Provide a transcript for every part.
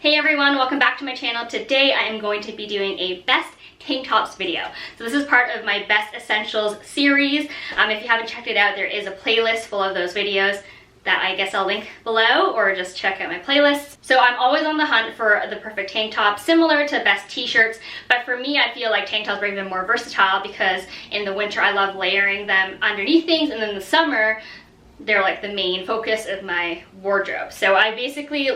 Hey everyone, welcome back to my channel. Today I am going to be doing a best tank tops video. So this is part of my best essentials series. If you haven't checked it out, there is a playlist full of those videos that I guess I'll link below, or just check out my playlist. So I'm always on the hunt for the perfect tank top, similar to best t-shirts, but for me I feel like tank tops are even more versatile because in the winter I love layering them underneath things, and then in the summer they're like the main focus of my wardrobe. So I basically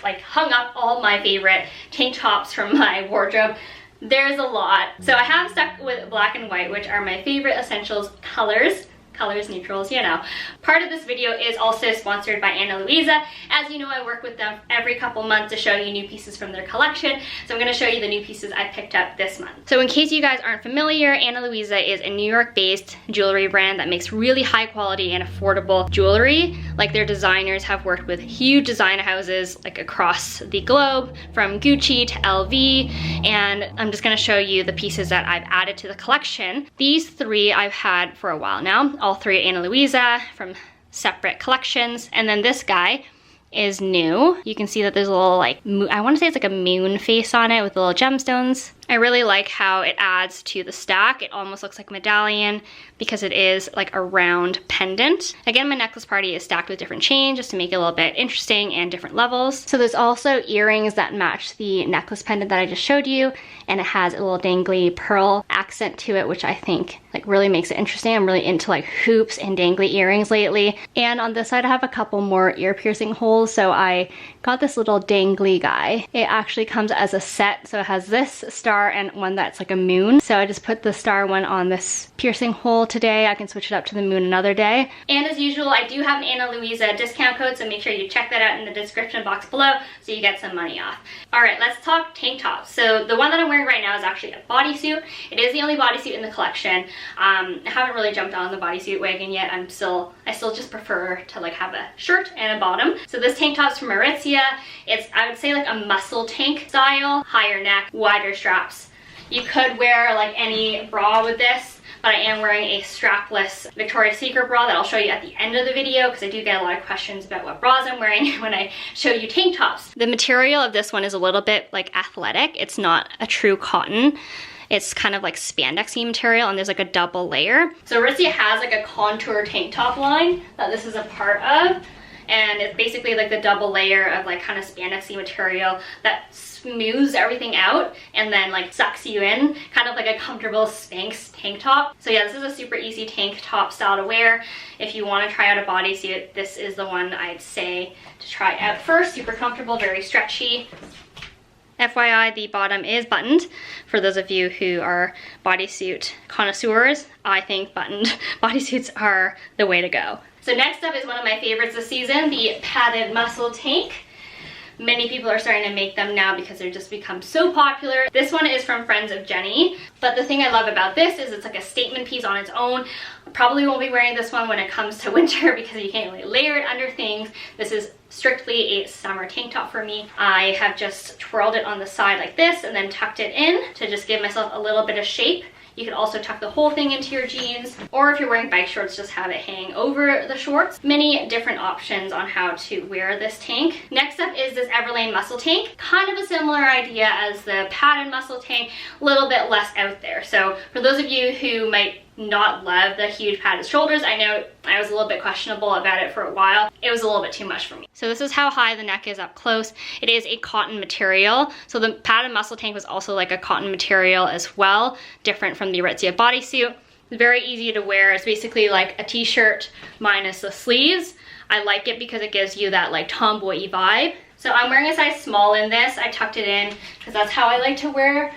like hung up all my favorite tank tops from my wardrobe. There's a lot. So I have stuck with black and white, which are my favorite essentials colors. Colors, neutrals, you know. Part of this video is also sponsored by Ana Luisa. As you know, I work with them every couple months to show you new pieces from their collection. So I'm going to show you the new pieces I picked up this month. So in case you guys aren't familiar, Ana Luisa is a New York-based jewelry brand that makes really high quality and affordable jewelry. Like, their designers have worked with huge designer houses like across the globe, from Gucci to LV, and I'm just going to show you the pieces that I've added to the collection. These three I've had for a while now. All three at Ana Luisa from separate collections. And then this guy is new. You can see that there's a little like, I want to say it's like a moon face on it with little gemstones. I really like how it adds to the stack. It almost looks like a medallion because it is like a round pendant. Again, my necklace party is stacked with different chains just to make it a little bit interesting and different levels. So there's also earrings that match the necklace pendant that I just showed you, and it has a little dangly pearl accent to it, which I think like really makes it interesting. I'm really into like hoops and dangly earrings lately. And on this side I have a couple more ear piercing holes, so I got this little dangly guy. It actually comes as a set, so it has this star and one that's like a moon. So I just put the star one on this piercing hole today. I can switch it up to the moon another day. And as usual, I do have an Ana Luisa discount code, so make sure you check that out in the description box below so you get some money off. All right, let's talk tank tops. So the one that I'm wearing right now is actually a bodysuit. It is the only bodysuit in the collection. I haven't really jumped on the bodysuit wagon yet. I still just prefer to like have a shirt and a bottom. So this tank top's from Aritzia. It's, I would say, like a muscle tank style, higher neck, wider straps. You could wear like any bra with this, but I am wearing a strapless Victoria's Secret bra that I'll show you at the end of the video because I do get a lot of questions about what bras I'm wearing when I show you tank tops. The material of this one is a little bit like athletic. It's not a true cotton. It's kind of like spandexy material, and there's like a double layer. So Aritzia has like a contour tank top line that this is a part of. And it's basically like the double layer of like kind of spandexy material that smooths everything out and then like sucks you in, kind of like a comfortable Spanx tank top. So yeah, this is a super easy tank top style to wear. If you want to try out a bodysuit, this is the one I'd say to try out first. Super comfortable, very stretchy. FYI, the bottom is buttoned. For those of you who are bodysuit connoisseurs, I think buttoned bodysuits are the way to go. So next up is one of my favorites this season, the padded muscle tank. Many people are starting to make them now because they've just become so popular. This one is from Friends of Jenny, but the thing I love about this is it's like a statement piece on its own. I probably won't be wearing this one when it comes to winter because you can't really layer it under things. This is strictly a summer tank top for me. I have just twirled it on the side like this and then tucked it in to just give myself a little bit of shape. You could also tuck the whole thing into your jeans, or if you're wearing bike shorts, just have it hang over the shorts. Many different options on how to wear this tank. Next up is this Everlane muscle tank. Kind of a similar idea as the padded muscle tank, a little bit less out there. So for those of you who might not love the huge padded shoulders, I know I was a little bit questionable about it for a while. It was a little bit too much for me. So this is how high the neck is up close. It is a cotton material. So the padded muscle tank was also like a cotton material as well, different from the Aritzia bodysuit. Very easy to wear. It's basically like a t-shirt minus the sleeves. I like it because it gives you that like tomboy vibe. So I'm wearing a size small in this. I tucked it in because that's how I like to wear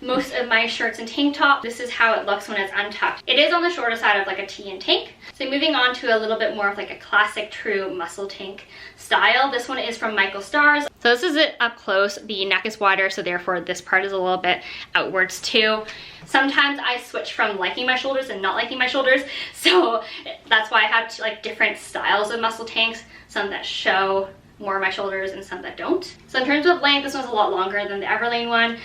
most of my shirts and tank top. This is how it looks when it's untucked. It is on the shorter side of like a tee and tank. So moving on to a little bit more of like a classic true muscle tank style. This one is from Michael Stars. So this is it up close. The neck is wider, so therefore this part is a little bit outwards too. Sometimes I switch from liking my shoulders and not liking my shoulders, so that's why I have like different styles of muscle tanks. Some that show more of my shoulders and some that don't. So in terms of length, this one's a lot longer than the Everlane one.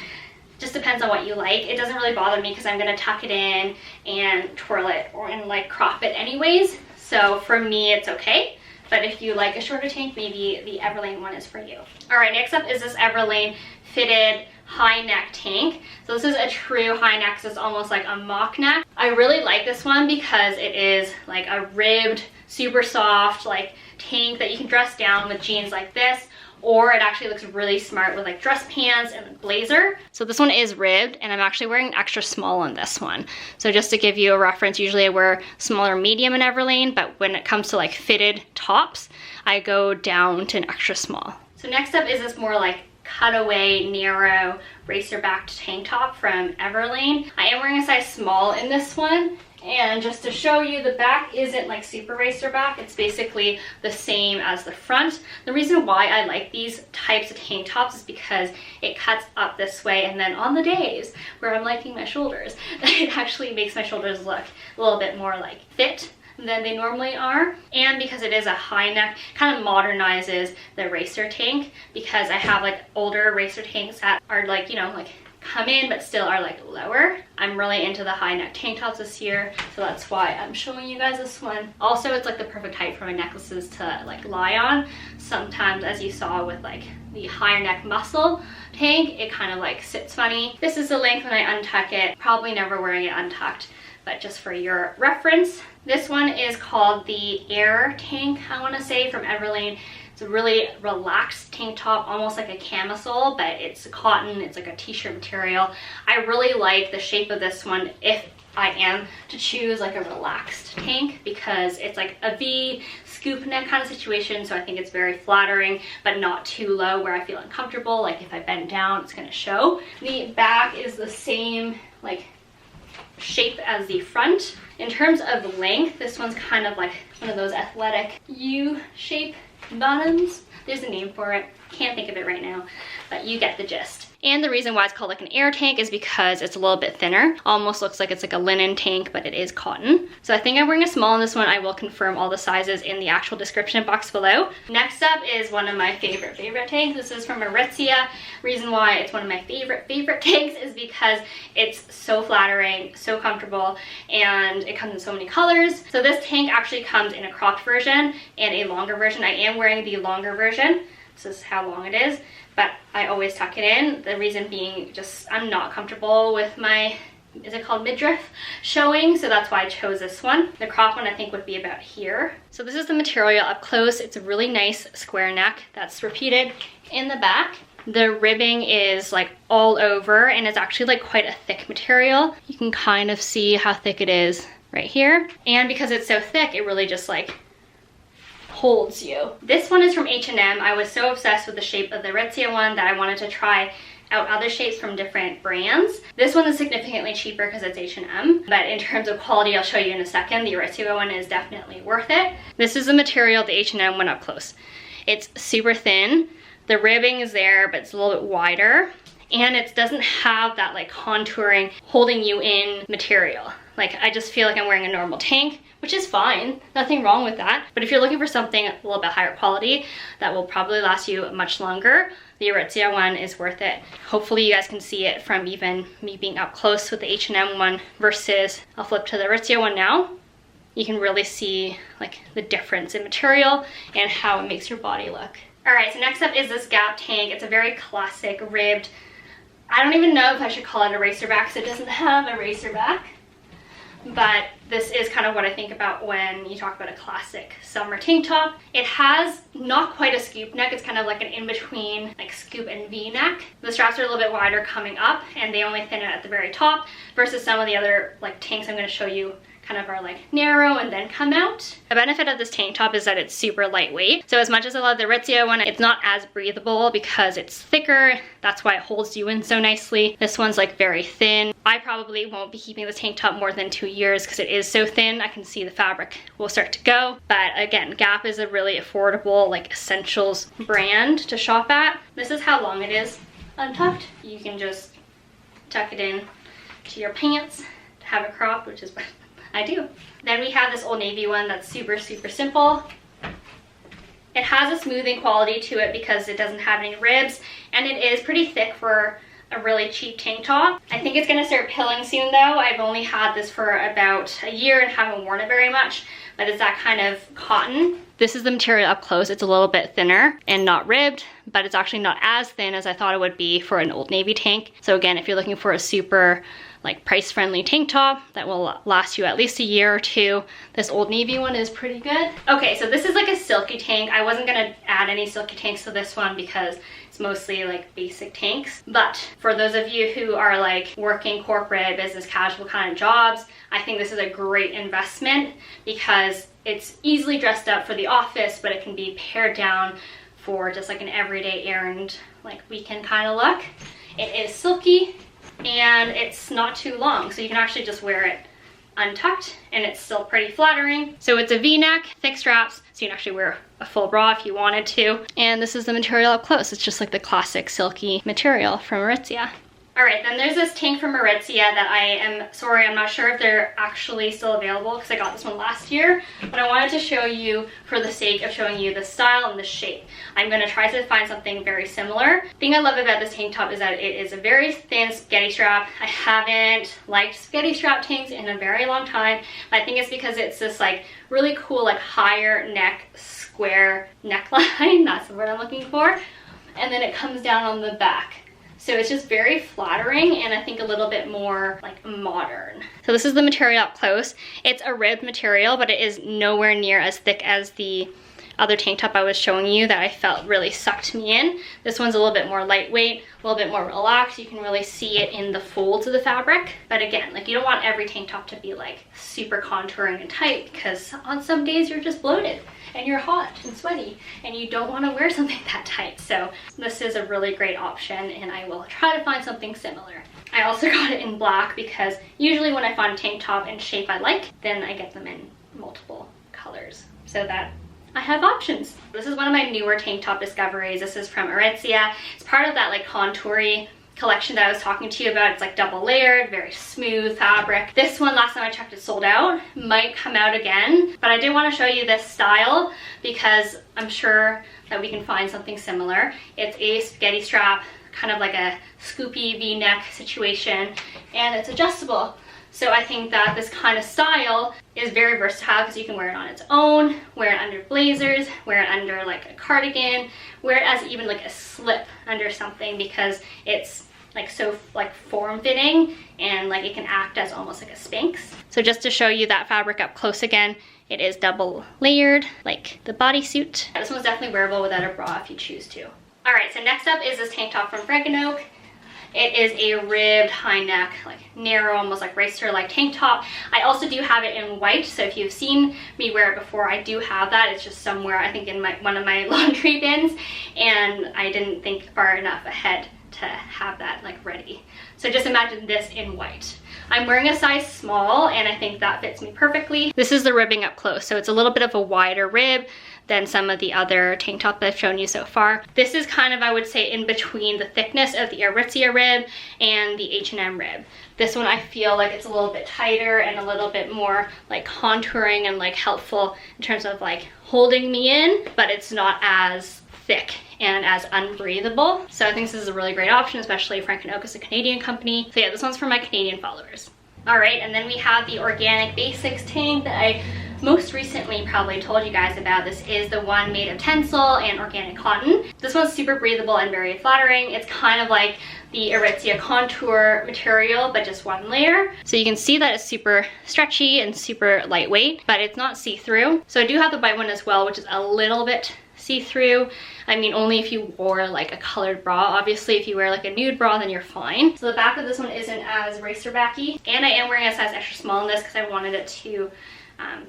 Just depends on what you like. It doesn't really bother me because I'm gonna tuck it in and twirl it and like crop it anyways. So for me, it's okay. But if you like a shorter tank, maybe the Everlane one is for you. All right, next up is this Everlane fitted high neck tank. So this is a true high neck, so it's almost like a mock neck. I really like this one because it is like a ribbed, super soft like tank that you can dress down with jeans like this, or it actually looks really smart with like dress pants and a blazer. So this one is ribbed, and I'm actually wearing an extra small on this one. So just to give you a reference, usually I wear small or medium in Everlane, but when it comes to like fitted tops, I go down to an extra small. So next up is this more like cutaway, narrow, racerback tank top from Everlane. I am wearing a size small in this one, and just to show you, the back isn't like super racerback. It's basically the same as the front. The reason why I like these types of tank tops is because it cuts up this way, and then on the days where I'm liking my shoulders, it actually makes my shoulders look a little bit more like fit than they normally are. And because it is a high neck, kind of modernizes the racer tank, because I have like older racer tanks that are like, you know, like come in but still are like lower. I'm really into the high neck tank tops this year, so that's why I'm showing you guys this one. Also, it's like the perfect height for my necklaces to like lie on. Sometimes, as you saw with like the higher neck muscle tank, it kind of like sits funny. This is the length when I untuck it. Probably never wearing it untucked, but just for your reference. This one is called the Air Tank, I want to say, from Everlane. It's a really relaxed tank top, almost like a camisole, but it's cotton. It's like a t-shirt material. I really like the shape of this one if I am to choose like a relaxed tank, because it's like a V scoop neck kind of situation, so I think it's very flattering but not too low where I feel uncomfortable. Like if I bend down, it's going to show. The back is the same like shape as the front. In terms of length, this one's kind of like one of those athletic U-shape bottoms. There's a name for it. Can't think of it right now, but you get the gist. And the reason why it's called like an air tank is because it's a little bit thinner. Almost looks like it's like a linen tank, but it is cotton. So I think I'm wearing a small in this one. I will confirm all the sizes in the actual description box below. Next up is one of my favorite tanks. This is from Aritzia. Reason why it's one of my favorite tanks is because it's so flattering, so comfortable, and it comes in so many colors. So this tank actually comes in a cropped version and a longer version. I am wearing the longer version. This is how long it is, but I always tuck it in. The reason being just I'm not comfortable with my, is it called midriff, showing, so that's why I chose this one. The crop one I think would be about here. So this is the material up close. It's a really nice square neck that's repeated in the back. The ribbing is like all over, and it's actually like quite a thick material. You can kind of see how thick it is right here. And because it's so thick, it really just like holds you. This one is from H&M. I was so obsessed with the shape of the Aritzia one that I wanted to try out other shapes from different brands. This one is significantly cheaper because it's H&M, but in terms of quality, I'll show you in a second. The Aritzia one is definitely worth it. This is the material the H&M went up close. It's super thin. The ribbing is there, but it's a little bit wider, and it doesn't have that like contouring, holding you in material. Like I just feel like I'm wearing a normal tank, which is fine, nothing wrong with that. But if you're looking for something a little bit higher quality that will probably last you much longer, the Aritzia one is worth it. Hopefully you guys can see it from even me being up close with the H&M one versus, I'll flip to the Aritzia one now. You can really see like the difference in material and how it makes your body look. All right, so next up is this Gap tank. It's a very classic ribbed, I don't even know if I should call it a racerback because it doesn't have a racerback. But this is kind of what I think about when you talk about a classic summer tank top. It has not quite a scoop neck. It's kind of like an in-between like scoop and V-neck. The straps are a little bit wider coming up, and they only thin it at the very top versus some of the other like tanks I'm going to show you kind of are like narrow and then come out. The benefit of this tank top is that it's super lightweight. So as much as I love the Aritzia one, it's not as breathable because it's thicker. That's why it holds you in so nicely. This one's like very thin. I probably won't be keeping this tank top more than 2 years because it is so thin. I can see the fabric will start to go. But again, Gap is a really affordable like essentials brand to shop at. This is how long it is untucked. You can just tuck it in to your pants to have it cropped, which is what I do. Then we have this Old Navy one that's super simple. It has a smoothing quality to it because it doesn't have any ribs, and it is pretty thick for a really cheap tank top. I think it's gonna start pilling soon though. I've only had this for about a year and haven't worn it very much, but it's that kind of cotton. This is the material up close. It's a little bit thinner and not ribbed, but it's actually not as thin as I thought it would be for an Old Navy tank. So again, if you're looking for a super like price-friendly tank top that will last you at least a year or two, this Old Navy one is pretty good. Okay, so this is like a silky tank. I wasn't gonna add any silky tanks to this one because it's mostly like basic tanks. But for those of you who are like working corporate, business casual kind of jobs, I think this is a great investment because it's easily dressed up for the office, but it can be pared down for just like an everyday errand, like weekend kind of look. It is silky and it's not too long, so you can actually just wear it untucked and it's still pretty flattering. So it's a V-neck, thick straps, so you can actually wear a full bra if you wanted to. And this is the material up close. It's just like the classic silky material from Aritzia. All right, then there's this tank from Aritzia that I am sorry, I'm not sure if they're actually still available because I got this one last year, but I wanted to show you for the sake of showing you the style and the shape. I'm gonna try to find something very similar. The thing I love about this tank top is that it is a very thin spaghetti strap. I haven't liked spaghetti strap tanks in a very long time. I think it's because it's this like really cool like higher neck square neckline, that's the word I'm looking for, and then it comes down on the back. So it's just very flattering and I think a little bit more like modern. So this is the material up close. It's a ribbed material, but it is nowhere near as thick as the other tank top I was showing you that I felt really sucked me in. This one's a little bit more lightweight, a little bit more relaxed. You can really see it in the folds of the fabric. But again, like you don't want every tank top to be like super contouring and tight because on some days you're just bloated and you're hot and sweaty and you don't want to wear something that tight. So this is a really great option and I will try to find something similar. I also got it in black because usually when I find a tank top in shape I like, then I get them in multiple colors so that I have options. This is one of my newer tank top discoveries. This is from Aritzia. It's part of that like contoury collection that I was talking to you about. It's like double layered, very smooth fabric. This one, last time I checked, it sold out. Might come out again, but I did want to show you this style because I'm sure that we can find something similar. It's a spaghetti strap, kind of like a scoopy V-neck situation, and it's adjustable. So I think that this kind of style is very versatile because you can wear it on its own, wear it under blazers, wear it under like a cardigan, wear it as even like a slip under something because it's like so like form-fitting and like it can act as almost like a Spanx. So just to show you that fabric up close again, it is double layered like the bodysuit. This one's definitely wearable without a bra if you choose to. All right, so next up is this tank top from Squareneck. It is a ribbed high neck, like narrow, almost like racer-like tank top. I also do have it in white, so if you've seen me wear it before, I do have that. It's just somewhere, I think in one of my laundry bins, and I didn't think far enough ahead to have that like ready. So just imagine this in white. I'm wearing a size small and I think that fits me perfectly. This is the ribbing up close, so it's a little bit of a wider rib than some of the other tank top that I've shown you so far. This is kind of, I would say, in between the thickness of the Aritzia rib and the H&M rib. This one I feel like it's a little bit tighter and a little bit more like contouring and like helpful in terms of like holding me in, but it's not as thick and as unbreathable. So I think this is a really great option, especially Frank & Oak is a Canadian company. So yeah, this one's for my Canadian followers. All right, and then we have the Organic Basics tank that I most recently probably told you guys about. This is the one made of Tencel and organic cotton. This one's super breathable and very flattering. It's kind of like the Aritzia contour material, but just one layer. So you can see that it's super stretchy and super lightweight, but it's not see-through. So I do have the white one as well, which is a little bit see-through. I mean, only if you wore like a colored bra. Obviously, if you wear like a nude bra, then you're fine. So the back of this one isn't as racerbacky. And I am wearing a size extra small in this because I wanted it to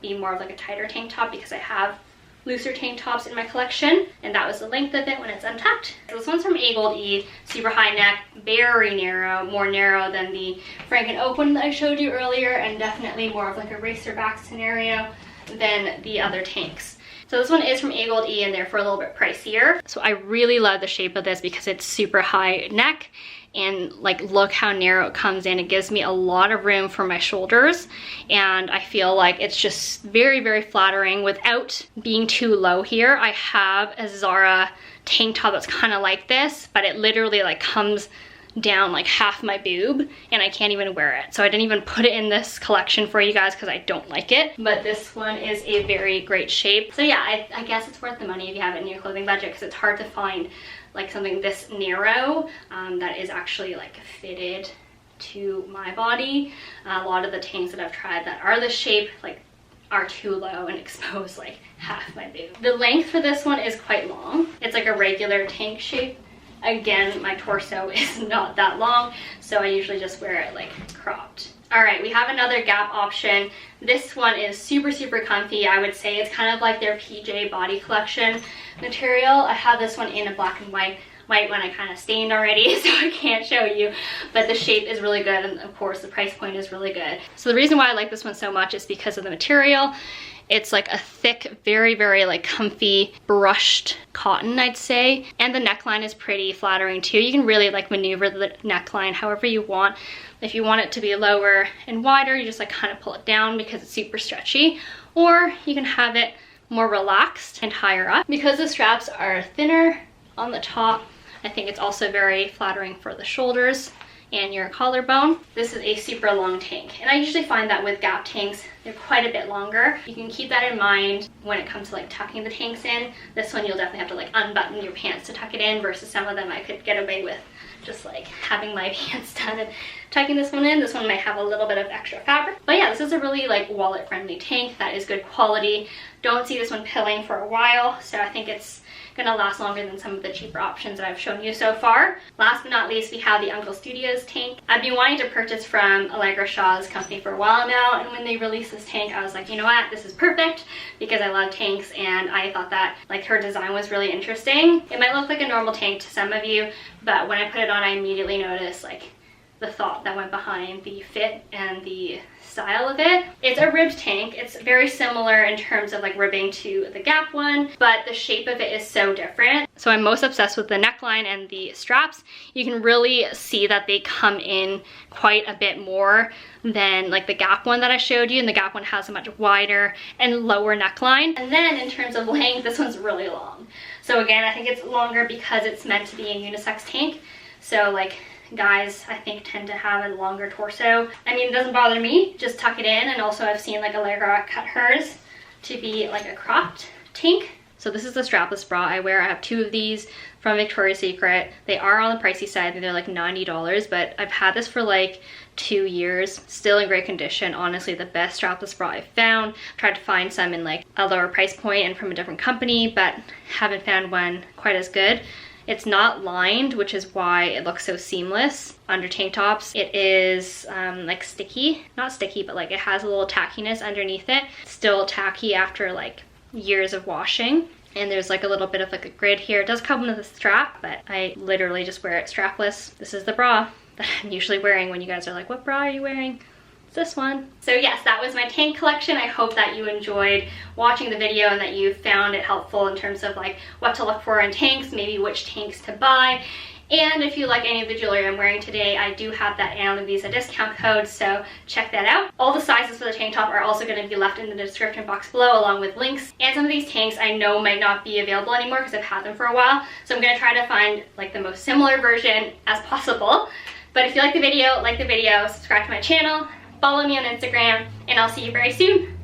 be more of like a tighter tank top because I have looser tank tops in my collection, and that was the length of it when it's untucked. So this one's from AGOLDE, super high neck, very narrow, more narrow than the Frank & Oak one that I showed you earlier, and definitely more of like a racerback scenario than the other tanks. So this one is from AGOLDE and therefore a little bit pricier. So I really love the shape of this because it's super high neck and like look how narrow it comes in. It gives me a lot of room for my shoulders and I feel like it's just very, very flattering without being too low here. I have a Zara tank top that's kind of like this, but it literally like comes down like half my boob and I can't even wear it. So I didn't even put it in this collection for you guys because I don't like it. But this one is a very great shape. So yeah, I guess it's worth the money if you have it in your clothing budget, because it's hard to find like something this narrow that is actually like fitted to my body. A lot of the tanks that I've tried that are this shape like are too low and expose like half my boob. The length for this one is quite long. It's like a regular tank shape. Again, my torso is not that long, so I usually just wear it like cropped. All right, we have another Gap option. This one is super, super comfy. I would say it's kind of like their PJ body collection material. I have this one in a black and white one I kind of stained already, so I can't show you, but the shape is really good, and of course the price point is really good. So the reason why I like this one so much is because of the material. It's like a thick, very, very like comfy brushed cotton, I'd say. And the neckline is pretty flattering too. You can really like maneuver the neckline however you want. If you want it to be lower and wider, you just like kind of pull it down because it's super stretchy. Or you can have it more relaxed and higher up. Because the straps are thinner on the top, I think it's also very flattering for the shoulders and your collarbone. This is a super long tank, and I usually find that with Gap tanks, they're quite a bit longer. You can keep that in mind when it comes to like tucking the tanks in. This one you'll definitely have to like unbutton your pants to tuck it in, versus some of them I could get away with just like having my pants done and tucking this one in. This one might have a little bit of extra fabric. But yeah, this is a really like wallet friendly tank that is good quality. Don't see this one pilling for a while, so I think it's gonna last longer than some of the cheaper options that I've shown you so far. Last but not least, we have the Uncle Studios tank. I've been wanting to purchase from Allegra Shaw's company for a while now, and when they released this tank, I was like, you know what, this is perfect, because I love tanks, and I thought that like her design was really interesting. It might look like a normal tank to some of you, but when I put it on, I immediately noticed like the thought that went behind the fit and the style of it. It's a ribbed tank. It's very similar in terms of like ribbing to the Gap one, but the shape of it is so different. So I'm most obsessed with the neckline and the straps. You can really see that they come in quite a bit more than like the Gap one that I showed you, and the Gap one has a much wider and lower neckline. And then in terms of length, this one's really long. So again, I think it's longer because it's meant to be a unisex tank. So like guys, I think, tend to have a longer torso. I mean, it doesn't bother me, just tuck it in. And also I've seen like Allegra cut hers to be like a cropped tank. So this is the strapless bra I wear. I have two of these from Victoria's Secret. They are on the pricey side. They're like $90, but I've had this for like 2 years, still in great condition. Honestly, the best strapless bra I've found. Tried to find some in like a lower price point and from a different company, but haven't found one quite as good. It's not lined, which is why it looks so seamless under tank tops. It is like sticky, not sticky, but like it has a little tackiness underneath it. Still tacky after like years of washing. And there's like a little bit of like a grid here. It does come with a strap, but I literally just wear it strapless. This is the bra that I'm usually wearing when you guys are like, what bra are you wearing? This one. So yes, that was my tank collection. I hope that you enjoyed watching the video and that you found it helpful in terms of like what to look for in tanks, maybe which tanks to buy. And if you like any of the jewelry I'm wearing today, I do have that Anna Visa discount code, so check that out. All the sizes for the tank top are also going to be left in the description box below, along with links. And some of these tanks I know might not be available anymore because I've had them for a while, so I'm going to try to find like the most similar version as possible. But if you like the video, subscribe to my channel, follow me on Instagram, and I'll see you very soon.